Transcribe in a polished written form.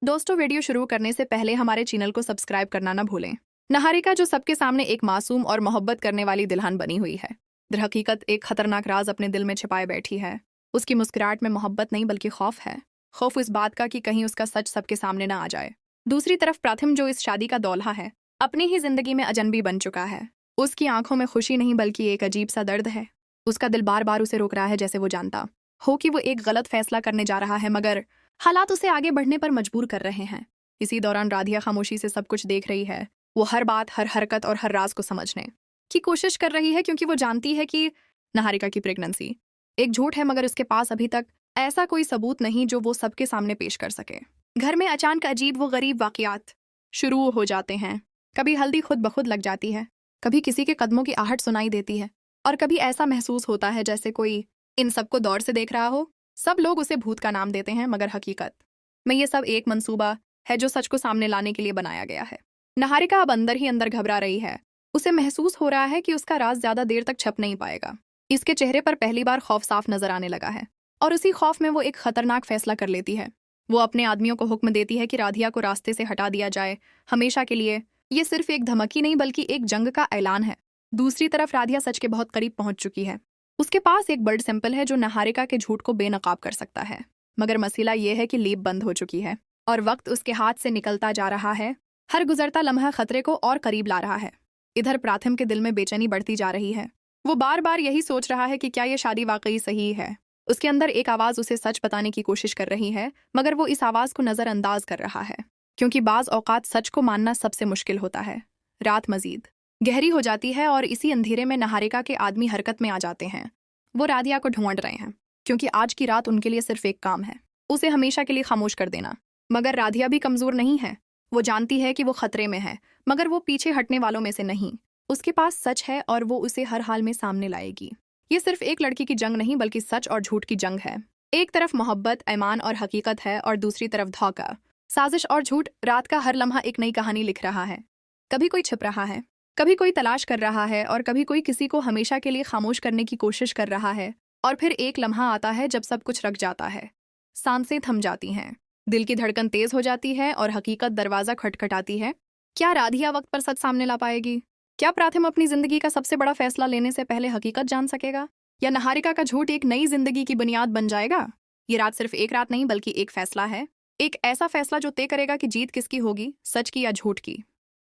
दोस्तों, वीडियो शुरू करने से पहले हमारे चैनल को सब्सक्राइब करना ना भूलें। निहारिका जो सबके सामने एक मासूम और मोहब्बत करने वाली दुल्हन बनी हुई है, दरहकीकत एक खतरनाक राज अपने दिल में छिपाए बैठी है। उसकी मुस्कुराहट में मोहब्बत नहीं बल्कि खौफ है। खौफ इस बात का कि कहीं उसका सच सबके सामने ना आ जाए। दूसरी तरफ प्राथम, जो इस शादी का दौल्हा है, अपनी ही जिंदगी में अजनबी बन चुका है। उसकी आंखों में खुशी नहीं बल्कि एक अजीब सा दर्द है। उसका दिल बार बार उसे रोक रहा है, जैसे वो जानता हो कि वो एक गलत फैसला करने जा रहा है, मगर हालात उसे आगे बढ़ने पर मजबूर कर रहे हैं। इसी दौरान राधिया खामोशी से सब कुछ देख रही है। वो हर बात, हर हरकत और हर राज को समझने की कोशिश कर रही है, क्योंकि वो जानती है कि निहारिका की प्रेगनेंसी एक झूठ है, मगर उसके पास अभी तक ऐसा कोई सबूत नहीं जो वो सबके सामने पेश कर सके। घर में अचानक अजीब व गरीब वाकयात शुरू हो जाते हैं। कभी हल्दी खुद ब खुद लग जाती है, कभी किसी के कदमों की आहट सुनाई देती है, और कभी ऐसा महसूस होता है जैसे कोई इन सबको दौर से देख रहा हो। सब लोग उसे भूत का नाम देते हैं, मगर हकीकत में ये सब एक मंसूबा है जो सच को सामने लाने के लिए बनाया गया है। निहारिका अब अंदर ही अंदर घबरा रही है। उसे महसूस हो रहा है कि उसका राज ज्यादा देर तक छप नहीं पाएगा। इसके चेहरे पर पहली बार खौफ साफ नजर आने लगा है, और उसी खौफ में वो एक खतरनाक फैसला कर लेती है। वो अपने आदमियों को हुक्म देती है कि राधिया को रास्ते से हटा दिया जाए, हमेशा के लिए। ये सिर्फ एक धमकी नहीं बल्कि एक जंग का ऐलान है। दूसरी तरफ राधिया सच के बहुत करीब पहुंच चुकी है। उसके पास एक बर्ड सैंपल है जो निहारिका के झूठ को बेनकाब कर सकता है, मगर मसला यह है कि लीप बंद हो चुकी है और वक्त उसके हाथ से निकलता जा रहा है। हर गुजरता लम्हा खतरे को और करीब ला रहा है। इधर प्राथम के दिल में बेचैनी बढ़ती जा रही है। वो बार बार यही सोच रहा है कि क्या ये शादी वाकई सही है। उसके अंदर एक आवाज उसे सच बताने की कोशिश कर रही है, मगर वो इस आवाज को नजरअंदाज कर रहा है, क्योंकि बाज औकात सच को मानना सबसे मुश्किल होता है। रात मजीद गहरी हो जाती है और इसी अंधेरे में निहारिका के आदमी हरकत में आ जाते हैं। वो राधिया को ढूंढ रहे हैं, क्योंकि आज की रात उनके लिए सिर्फ एक काम है, उसे हमेशा के लिए खामोश कर देना। मगर राधिया भी कमजोर नहीं है। वो जानती है कि वो खतरे में है, मगर वो पीछे हटने वालों में से नहीं। उसके पास सच है और वो उसे हर हाल में सामने लाएगी। ये सिर्फ एक लड़की की जंग नहीं बल्कि सच और झूठ की जंग है। एक तरफ मोहब्बत, ईमान और हकीकत है, और दूसरी तरफ धोखा, साजिश और झूठ। रात का हर लम्हा एक नई कहानी लिख रहा है। कभी कोई छिप रहा है, कभी कोई तलाश कर रहा है, और कभी कोई किसी को हमेशा के लिए खामोश करने की कोशिश कर रहा है। और फिर एक लम्हा आता है जब सब कुछ रख जाता है। सांसें थम जाती हैं, दिल की धड़कन तेज हो जाती है, और हकीकत दरवाजा खटखटाती है। क्या राधिया वक्त पर सच सामने ला पाएगी? क्या प्राथम अपनी जिंदगी का सबसे बड़ा फैसला लेने से पहले हकीकत जान सकेगा? या निहारिका का झूठ एक नई जिंदगी की बुनियाद बन जाएगा? ये रात सिर्फ एक रात नहीं बल्कि एक फैसला है। एक ऐसा फैसला जो तय करेगा कि जीत किसकी होगी, सच की या झूठ की।